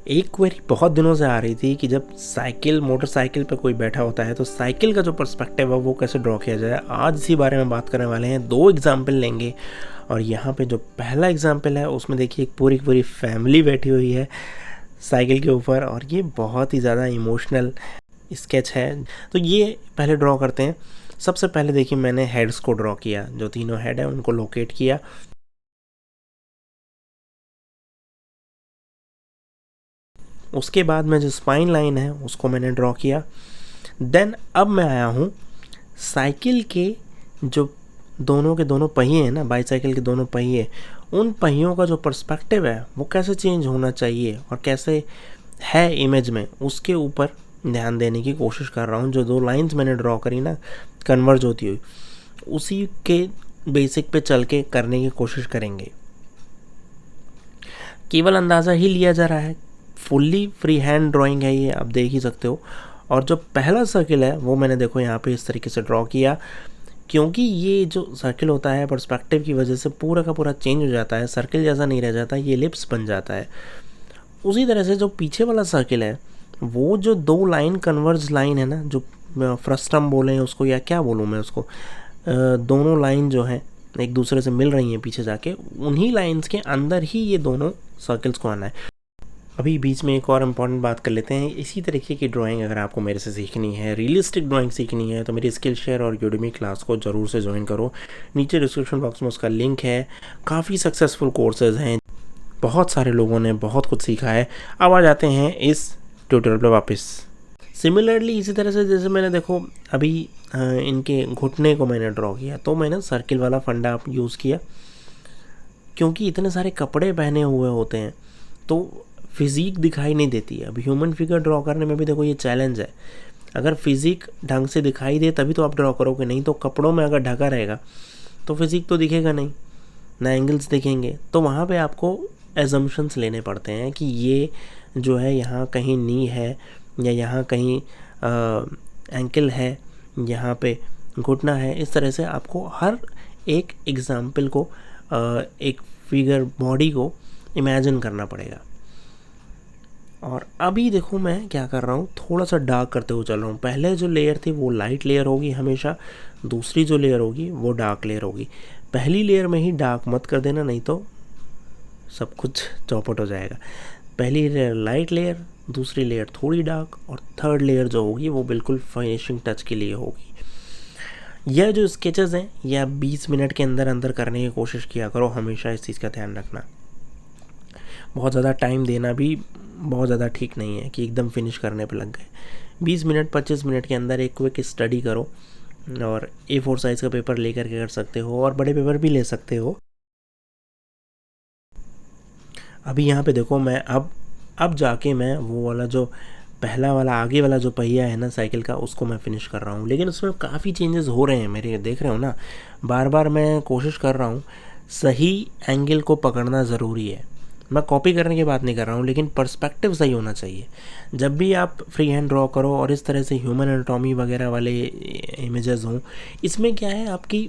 एक क्वेरी बहुत दिनों से आ रही थी कि जब मोटरसाइकिल पे कोई बैठा होता है तो साइकिल का जो पर्सपेक्टिव है वो कैसे ड्रॉ किया जाए। आज इसी बारे में बात करने वाले हैं, 2 एग्जाम्पल लेंगे। और यहाँ पे जो पहला एग्जाम्पल है उसमें देखिए एक पूरी की पूरी फैमिली बैठी हुई है साइकिल के ऊपर, और ये बहुत ही ज़्यादा इमोशनल स्केच है। तो ये पहले ड्रॉ करते हैं। सबसे पहले देखिए मैंने हेड्स को ड्रॉ किया, जो तीनों हेड है उनको लोकेट किया। उसके बाद में जो स्पाइन लाइन है उसको मैंने ड्रॉ किया। देन अब मैं आया हूँ साइकिल के जो दोनों के दोनों पहिए हैं ना, बाईसाइकिल के दोनों पहिए, उन पहियों का जो पर्सपेक्टिव है वो कैसे चेंज होना चाहिए और कैसे है इमेज में, उसके ऊपर ध्यान देने की कोशिश कर रहा हूँ। जो 2 लाइंस मैंने ड्रॉ करी ना कन्वर्ज होती हुई, उसी के बेसिक पे चल के करने की कोशिश करेंगे। केवल अंदाज़ा ही लिया जा रहा है, फुल्ली फ्री हैंड ड्राइंग है ये, आप देख ही सकते हो। और जो पहला सर्किल है वो मैंने देखो यहाँ पे इस तरीके से ड्रॉ किया, क्योंकि ये जो सर्किल होता है पर्सपेक्टिव की वजह से पूरा का पूरा चेंज हो जाता है, सर्किल जैसा नहीं रह जाता, ये लिप्स बन जाता है। उसी तरह से जो पीछे वाला सर्किल है वो जो 2 लाइन कन्वर्ज लाइन है ना, जो फ्रस्टम बोलें उसको या क्या बोलूँ मैं उसको, दोनों लाइन जो हैं एक दूसरे से मिल रही हैं पीछे जाके, उन्हीं लाइंस के अंदर ही ये दोनों सर्कल्स को आना है। अभी बीच में एक और इम्पॉर्टेंट बात कर लेते हैं। इसी तरीके की ड्राइंग अगर आपको मेरे से सीखनी है, रियलिस्टिक ड्राइंग सीखनी है, तो मेरी स्किल शेयर और यूडेमी क्लास को ज़रूर से ज्वाइन करो। नीचे डिस्क्रिप्शन बॉक्स में उसका लिंक है। काफ़ी सक्सेसफुल कोर्सेज हैं, बहुत सारे लोगों ने बहुत कुछ सीखा है। अब आ जाते हैं इस ट्यूटोरियल पर वापस। सिमिलरली इसी तरह से जैसे मैंने देखो अभी इनके घुटने को मैंने ड्रॉ किया, तो मैंने सर्किल वाला फंडा यूज़ किया, क्योंकि इतने सारे कपड़े पहने हुए होते हैं तो फिज़ीक दिखाई नहीं देती है। अब ह्यूमन फिगर ड्रॉ करने में भी देखो ये चैलेंज है, अगर फिज़ीक ढंग से दिखाई दे तभी तो आप ड्रॉ करोगे, नहीं तो कपड़ों में अगर ढका रहेगा तो फिज़ीक तो दिखेगा नहीं, ना एंगल्स दिखेंगे। तो वहाँ पे आपको एजम्पशंस लेने पड़ते हैं कि ये जो है यहाँ कहीं नी है, या यहाँ कहीं एंकल है, यहाँ पे घुटना है। इस तरह से आपको हर एक एग्जाम्पल को एक फिगर बॉडी को इमेजिन करना पड़ेगा। और अभी देखो मैं क्या कर रहा हूँ, थोड़ा सा डार्क करते हुए चल रहा हूँ। पहले जो लेयर थी वो लाइट लेयर होगी हमेशा, दूसरी जो लेयर होगी वो डार्क लेयर होगी। पहली लेयर में ही डार्क मत कर देना, नहीं तो सब कुछ चौपट हो जाएगा। पहली लेयर लाइट लेयर, दूसरी लेयर थोड़ी डार्क, और थर्ड लेयर जो होगी वो बिल्कुल फिनिशिंग टच के लिए होगी। यह जो स्केचेस हैं यह 20 मिनट के अंदर अंदर करने की कोशिश किया करो, हमेशा इस चीज़ का ध्यान रखना। बहुत ज़्यादा टाइम देना भी बहुत ज़्यादा ठीक नहीं है कि एकदम फिनिश करने पे लग गए। 20 मिनट 25 मिनट के अंदर एक क्विक स्टडी करो, और A4 साइज़ का पेपर लेकर के कर सकते हो, और बड़े पेपर भी ले सकते हो। अभी यहाँ पे देखो मैं अब जाके मैं वो वाला जो पहला वाला आगे वाला जो पहिया है ना साइकिल का, उसको मैं फिनिश कर रहा हूँ। लेकिन उसमें काफ़ी चेंजेस हो रहे हैं मेरे, देख रहे हो ना। बार बार मैं कोशिश कर रहा हूँ, सही एंगल को पकड़ना ज़रूरी है। मैं कॉपी करने की बात नहीं कर रहा हूँ, लेकिन पर्सपेक्टिव सही होना चाहिए। जब भी आप फ्री हैंड ड्रॉ करो और इस तरह से ह्यूमन एनाटॉमी वगैरह वाले इमेजेस हों, इसमें क्या है, आपकी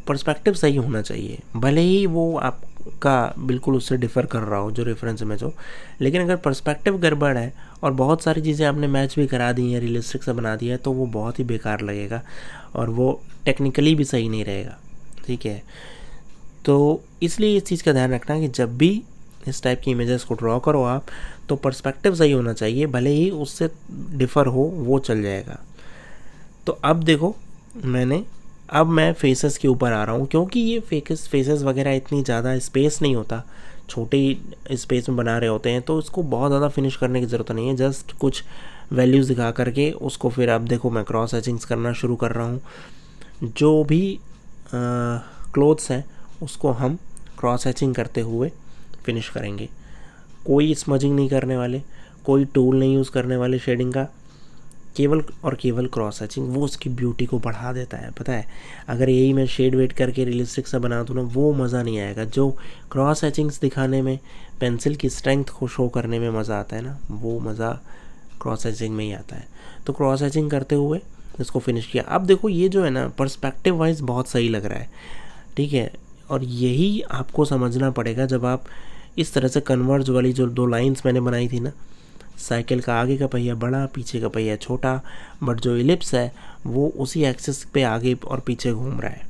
पर्सपेक्टिव सही होना चाहिए। भले ही वो आपका बिल्कुल उससे डिफ़र कर रहा हो जो रेफरेंस इमेज हो, लेकिन अगर पर्सपेक्टिव गड़बड़ है और बहुत सारी चीज़ें आपने मैच भी करा दी हैं, रियलिस्टिक से बना दिया है, तो वो बहुत ही बेकार लगेगा और वो टेक्निकली भी सही नहीं रहेगा। ठीक है, तो इसलिए इस चीज़ का ध्यान रखना कि जब भी इस टाइप की इमेजेस को ड्रॉ करो आप, तो पर्सपेक्टिव सही होना चाहिए, भले ही उससे डिफ़र हो वो चल जाएगा। तो अब देखो अब मैं फेसेस के ऊपर आ रहा हूँ, क्योंकि ये फेसेस वगैरह इतनी ज़्यादा स्पेस नहीं होता, छोटे ही स्पेस में बना रहे होते हैं, तो इसको बहुत ज़्यादा फिनिश करने की ज़रूरत नहीं है। जस्ट कुछ वैल्यूज़ दिखा करके उसको फिर अब देखो मैं क्रॉस हैचिंग्स करना शुरू कर रहा हूँ। जो भी क्लोथ्स हैं उसको हम क्रॉस हैचिंग करते हुए फिनिश करेंगे। कोई स्मजिंग नहीं करने वाले, कोई टूल नहीं यूज़ करने वाले शेडिंग का, केवल और केवल क्रॉस हैचिंग। वो उसकी ब्यूटी को बढ़ा देता है, पता है। अगर यही मैं शेड वेट करके रियलिस्टिक सा बना दूँ ना, वो मज़ा नहीं आएगा। जो क्रॉस हैचिंग्स दिखाने में, पेंसिल की स्ट्रेंथ को शो करने में मज़ा आता है ना, वो मज़ा क्रॉस हैचिंग में ही आता है। तो क्रॉस हैचिंग करते हुए इसको फिनिश किया। अब देखो ये जो है ना, पर्सपेक्टिव वाइज बहुत सही लग रहा है, ठीक है। और यही आपको समझना पड़ेगा जब आप इस तरह से कन्वर्ज वाली जो 2 लाइंस मैंने बनाई थी ना, साइकिल का आगे का पहिया बड़ा, पीछे का पहिया छोटा, बट जो इलिप्स है वो उसी एक्सिस पे आगे और पीछे घूम रहा है,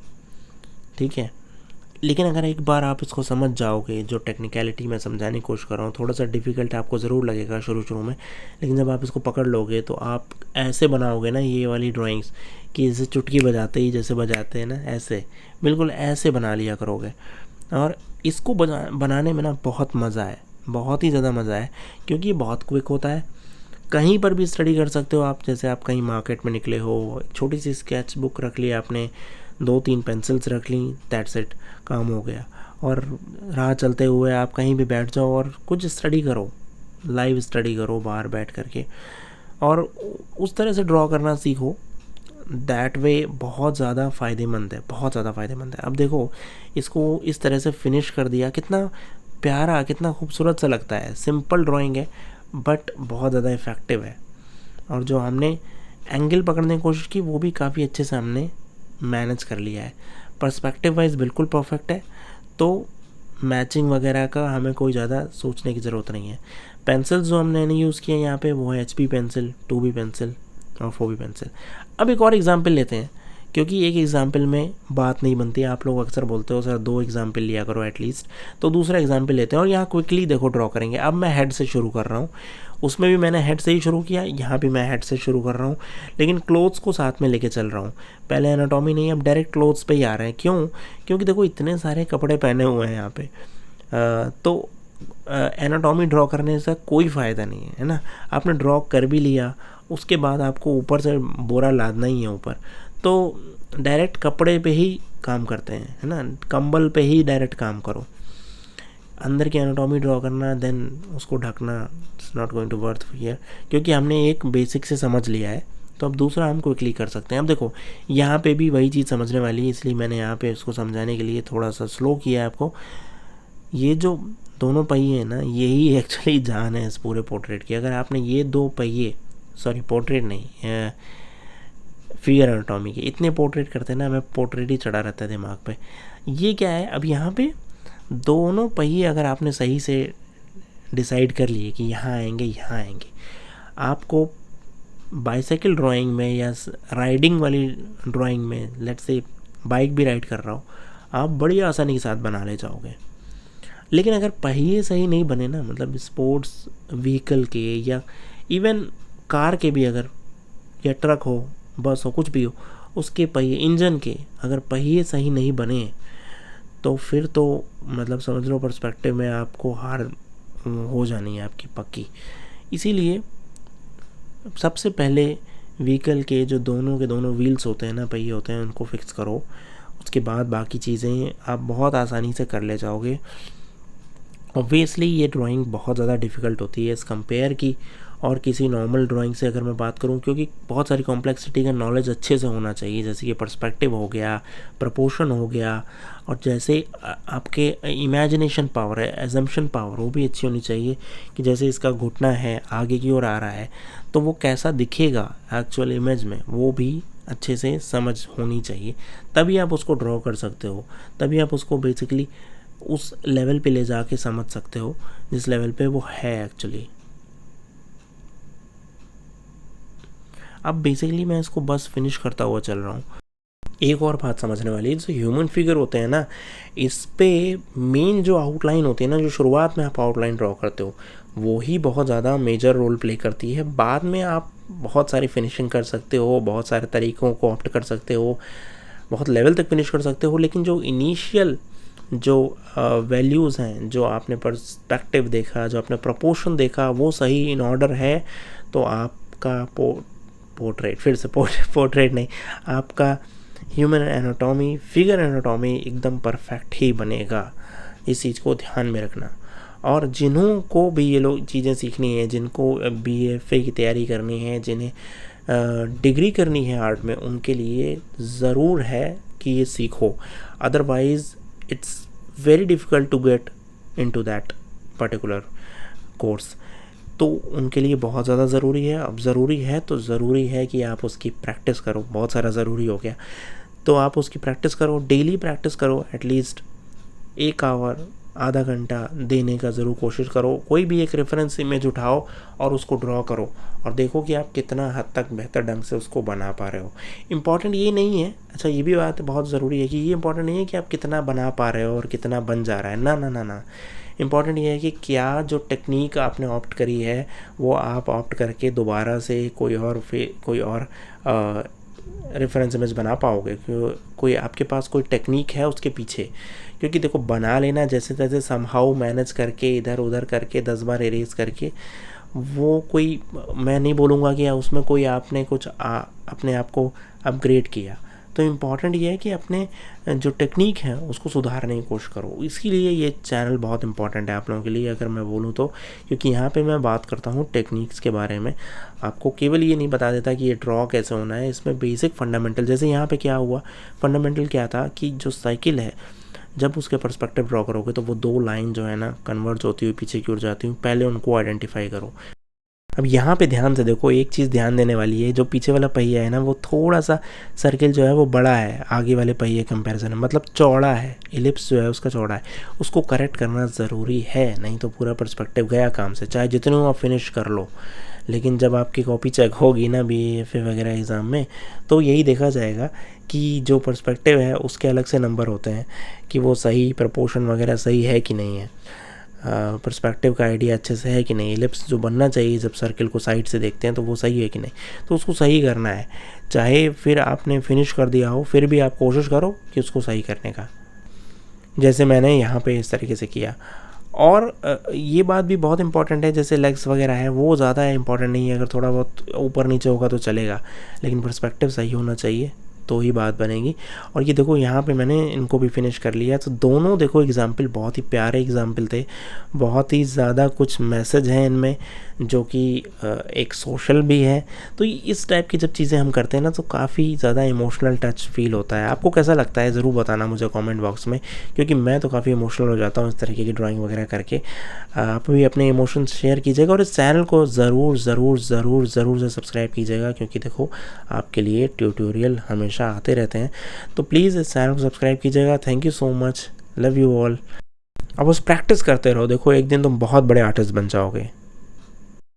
ठीक है। लेकिन अगर एक बार आप इसको समझ जाओगे, जो टेक्निकलिटी मैं समझाने की कोशिश कर रहा हूँ, थोड़ा सा डिफ़िकल्ट आपको ज़रूर लगेगा शुरू में, लेकिन जब आप इसको पकड़ लोगे तो आप ऐसे बनाओगे ना ये वाली ड्राइंग्स कि जैसे चुटकी बजाते ही जैसे बजाते हैं ना, ऐसे बिल्कुल ऐसे बना लिया करोगे। और इसको बनाने में ना बहुत मज़ा है, बहुत ही ज़्यादा मज़ा है, क्योंकि ये बहुत क्विक होता है। कहीं पर भी स्टडी कर सकते हो आप, जैसे आप कहीं मार्केट में निकले हो, छोटी सी स्केच बुक रख ली आपने, 2-3 पेंसिल्स रख ली, दैट्स इट, काम हो गया। और राह चलते हुए आप कहीं भी बैठ जाओ और कुछ स्टडी करो, लाइव स्टडी करो बाहर बैठ करके, और उस तरह से ड्रॉ करना सीखो। दैट वे बहुत ज़्यादा फ़ायदेमंद है, बहुत ज़्यादा फ़ायदेमंद है। अब देखो, इसको इस तरह से फिनिश कर दिया, कितना प्यारा, कितना खूबसूरत सा लगता है। सिंपल ड्राइंग है बट बहुत ज़्यादा इफ़ेक्टिव है। और जो हमने एंगल पकड़ने की कोशिश की वो भी काफ़ी अच्छे से हमने मैनेज कर लिया है। पर्सपेक्टिव वाइज बिल्कुल परफेक्ट है, तो मैचिंग वगैरह का हमें कोई ज़्यादा सोचने की ज़रूरत नहीं है। पेंसिल्स जो हमने नहीं यूज़ किए यहाँ पे वो है HP पेंसिल, 2B पेंसिल और 4B पेंसिल। अब एक और एग्जांपल लेते हैं, क्योंकि एक एग्जांपल में बात नहीं बनती। आप लोग अक्सर बोलते हो सर 2 एग्जांपल लिया करो एटलीस्ट, तो दूसरा एग्जांपल लेते हैं और यहाँ क्विकली देखो ड्रॉ करेंगे। अब मैं हेड से शुरू कर रहा हूँ, उसमें भी मैंने हेड से ही शुरू किया, यहाँ भी मैं हेड से शुरू कर रहा हूँ, लेकिन क्लोथ्स को साथ में लेके चल रहा हूँ। पहले एनाटॉमी नहीं, अब डायरेक्ट क्लोथ्स पे ही आ रहे हैं। क्यों? क्योंकि देखो इतने सारे कपड़े पहने हुए हैं यहाँ पे, तो एनाटॉमी ड्रॉ करने से कोई फ़ायदा नहीं है ना। आपने ड्रॉ कर भी लिया, उसके बाद आपको ऊपर से बोरा लादना ही है ऊपर, तो डायरेक्ट कपड़े पे ही काम करते हैं, है ना, कंबल पे ही डायरेक्ट काम करो। अंदर की एनाटॉमी ड्रॉ करना देन उसको ढकना, it's not going to worth here, क्योंकि हमने एक बेसिक से समझ लिया है। तो अब दूसरा हम क्विकली कर सकते हैं। अब देखो यहाँ पे भी वही चीज़ समझने वाली है, इसलिए मैंने यहाँ पे उसको समझाने के लिए थोड़ा सा स्लो किया है आपको। ये जो दोनों पहिए हैं ना, यही एक्चुअली जान है इस पूरे पोर्ट्रेट की। अगर आपने ये 2 पहिए, सॉरी पोर्ट्रेट नहीं, फिगर एनाटॉमी के इतने पोर्ट्रेट करते हैं ना, हमें पोर्ट्रेट ही चढ़ा रहता है दिमाग पे। ये क्या है, अब यहाँ पे दोनों पहिए अगर आपने सही से डिसाइड कर लिए कि यहाँ आएंगे, यहाँ आएंगे, आपको बाइसाइकिल ड्राइंग में या राइडिंग वाली ड्राइंग में, लेट्स से बाइक भी राइड कर रहा हो, आप बड़ी आसानी के साथ बना ले जाओगे। लेकिन अगर पहिए सही नहीं बने ना, मतलब स्पोर्ट्स व्हीकल के या इवन कार के भी, अगर या ट्रक हो, बस हो, कुछ भी हो, उसके पहिए, इंजन के अगर पहिए सही नहीं बने तो फिर तो मतलब समझ लो पर्सपेक्टिव में आपको हार हो जानी है आपकी पक्की। इसीलिए सबसे पहले व्हीकल के जो दोनों के दोनों व्हील्स होते हैं ना, पहिए होते हैं, उनको फिक्स करो। उसके बाद बाकी चीज़ें आप बहुत आसानी से कर ले जाओगे। ऑब्वियसली ये ड्राइंग बहुत ज़्यादा डिफ़िकल्ट होती है इस कंपेयर की और किसी नॉर्मल ड्राइंग से अगर मैं बात करूं, क्योंकि बहुत सारी कॉम्प्लेक्सिटी का नॉलेज अच्छे से होना चाहिए, जैसे कि पर्सपेक्टिव हो गया, प्रपोर्शन हो गया, और जैसे आपके इमेजिनेशन पावर है, एजम्पशन पावर, वो भी अच्छी होनी चाहिए कि जैसे इसका घुटना है आगे की ओर आ रहा है तो वो कैसा दिखेगा एक्चुअल इमेज में, वो भी अच्छे से समझ होनी चाहिए। तभी आप उसको ड्रॉ कर सकते हो, तभी आप उसको बेसिकली उस लेवल पे ले जाके समझ सकते हो जिस लेवल पे वो है एक्चुअली। अब बेसिकली मैं इसको बस फिनिश करता हुआ चल रहा हूँ। एक और बात समझने वाली है, जो ह्यूमन फिगर होते हैं ना, इस पे मेन जो आउटलाइन होती है ना, जो शुरुआत में आप आउटलाइन ड्रॉ करते हो, वो ही बहुत ज़्यादा मेजर रोल प्ले करती है। बाद में आप बहुत सारी फिनिशिंग कर सकते हो, बहुत सारे तरीक़ों को ऑप्ट कर सकते हो, बहुत लेवल तक फिनिश कर सकते हो, लेकिन जो इनिशियल जो वैल्यूज़ हैं, जो आपने पर्सपेक्टिव देखा, जो आपने प्रोपोर्शन देखा, वो सही इन ऑर्डर है तो आपका पोर्ट्रेट, फिर से पोर्ट्रेट नहीं, आपका ह्यूमन एनाटॉमी, फिगर एनाटॉमी एकदम परफेक्ट ही बनेगा। इस चीज़ को ध्यान में रखना। और जिन्हों को भी ये लोग चीज़ें सीखनी है, जिनको BFA की तैयारी करनी है, जिन्हें डिग्री करनी है आर्ट में, उनके लिए ज़रूर है कि ये सीखो, otherwise it's very difficult to get into that particular course. तो उनके लिए बहुत ज़्यादा ज़रूरी है। अब ज़रूरी है तो ज़रूरी है कि आप उसकी प्रैक्टिस करो, बहुत सारा ज़रूरी हो गया। तो आप उसकी प्रैक्टिस करो, डेली प्रैक्टिस करो, एटलीस्ट 1 आवर आधा घंटा देने का ज़रूर कोशिश करो। कोई भी एक रेफरेंस इमेज उठाओ और उसको ड्रॉ करो और देखो कि आप कितना हद तक बेहतर ढंग से उसको बना पा रहे हो। इम्पॉर्टेंट ये नहीं है, अच्छा ये भी बात बहुत ज़रूरी है कि ये इम्पॉर्टेंट नहीं है कि आप कितना बना पा रहे हो और कितना बन जा रहा है, ना ना ना ना। इम्पॉर्टेंट ये है कि क्या जो टेक्निक आपने ऑप्ट करी है वो आप ऑप्ट करके दोबारा से कोई और रेफरेंस इमेज बना पाओगे। कोई आपके पास कोई टेक्निक है उसके पीछे, क्योंकि देखो बना लेना जैसे तैसे समहाउ मैनेज करके इधर उधर करके 10 बार इरेज करके, वो कोई, मैं नहीं बोलूँगा कि उसमें कोई आपने कुछ अपने आप को अपग्रेड किया। तो इम्पॉर्टेंट ये है कि अपने जो टेक्निक है उसको सुधारने की कोशिश करो। इसके लिए ये चैनल बहुत इंपॉर्टेंट है आप लोगों के लिए, अगर मैं बोलूँ तो, क्योंकि यहाँ पे मैं बात करता हूँ टेक्निक्स के बारे में। आपको केवल ये नहीं बता देता कि ये ड्रॉ कैसे होना है, इसमें बेसिक फंडामेंटल, जैसे यहाँ पे क्या हुआ, फंडामेंटल क्या था कि जो साइकिल है जब उसके पर्सपेक्टिव ड्रॉ करोगे तो वो 2 लाइन जो है ना कन्वर्ज होती हुई पीछे की ओर जाती हुई, पहले उनको आइडेंटिफाई करो। अब यहाँ पे ध्यान से देखो, एक चीज़ ध्यान देने वाली है, जो पीछे वाला पहिया है ना वो थोड़ा सा सर्किल जो है वो बड़ा है आगे वाले पहिए कंपैरिजन में, मतलब चौड़ा है, इलिप्स जो है उसका चौड़ा है, उसको करेक्ट करना ज़रूरी है, नहीं तो पूरा पर्सपेक्टिव गया काम से, चाहे जितने आप फिनिश कर लो। लेकिन जब आपकी कॉपी चेक होगी ना BA वगैरह एग्ज़ाम में, तो यही देखा जाएगा कि जो पर्सपेक्टिव है उसके अलग से नंबर होते हैं कि वो सही प्रपोर्शन वगैरह सही है कि नहीं है, पर्सपेक्टिव का आइडिया अच्छे से है कि नहीं, एलिप्स जो बनना चाहिए जब सर्किल को साइड से देखते हैं तो वो सही है कि नहीं, तो उसको सही करना है। चाहे फिर आपने फिनिश कर दिया हो फिर भी आप कोशिश करो कि उसको सही करने का, जैसे मैंने यहाँ पे इस तरीके से किया। और ये बात भी बहुत इंपॉर्टेंट है, जैसे लेग्स वगैरह है वो ज़्यादा इंपॉर्टेंट नहीं है, अगर थोड़ा बहुत ऊपर नीचे होगा तो चलेगा, लेकिन पर्सपेक्टिव सही होना चाहिए तो ही बात बनेगी। और ये देखो यहाँ पे मैंने इनको भी फिनिश कर लिया, तो दोनों देखो एग्जाम्पल बहुत ही प्यारे एग्जाम्पल थे, बहुत ही ज़्यादा कुछ मैसेज हैं इनमें जो कि एक सोशल भी है। तो इस टाइप की जब चीज़ें हम करते हैं ना तो काफ़ी ज़्यादा इमोशनल टच फील होता है। आपको कैसा लगता है ज़रूर बताना मुझे कमेंट बॉक्स में, क्योंकि मैं तो काफ़ी इमोशनल हो जाता हूँ इस तरीके की ड्राइंग वगैरह करके। आप भी अपने इमोशंस शेयर कीजिएगा और इस चैनल को ज़रूर ज़रूर ज़रूर ज़रूर से सब्सक्राइब कीजिएगा, क्योंकि देखो आपके लिए ट्यूटोरियल हमेशा आते रहते हैं, तो प्लीज़ इस चैनल को सब्सक्राइब कीजिएगा। Thank you so much, love you all. अब बस प्रैक्टिस करते रहो, देखो एक दिन तुम बहुत बड़े आर्टिस्ट बन जाओगे।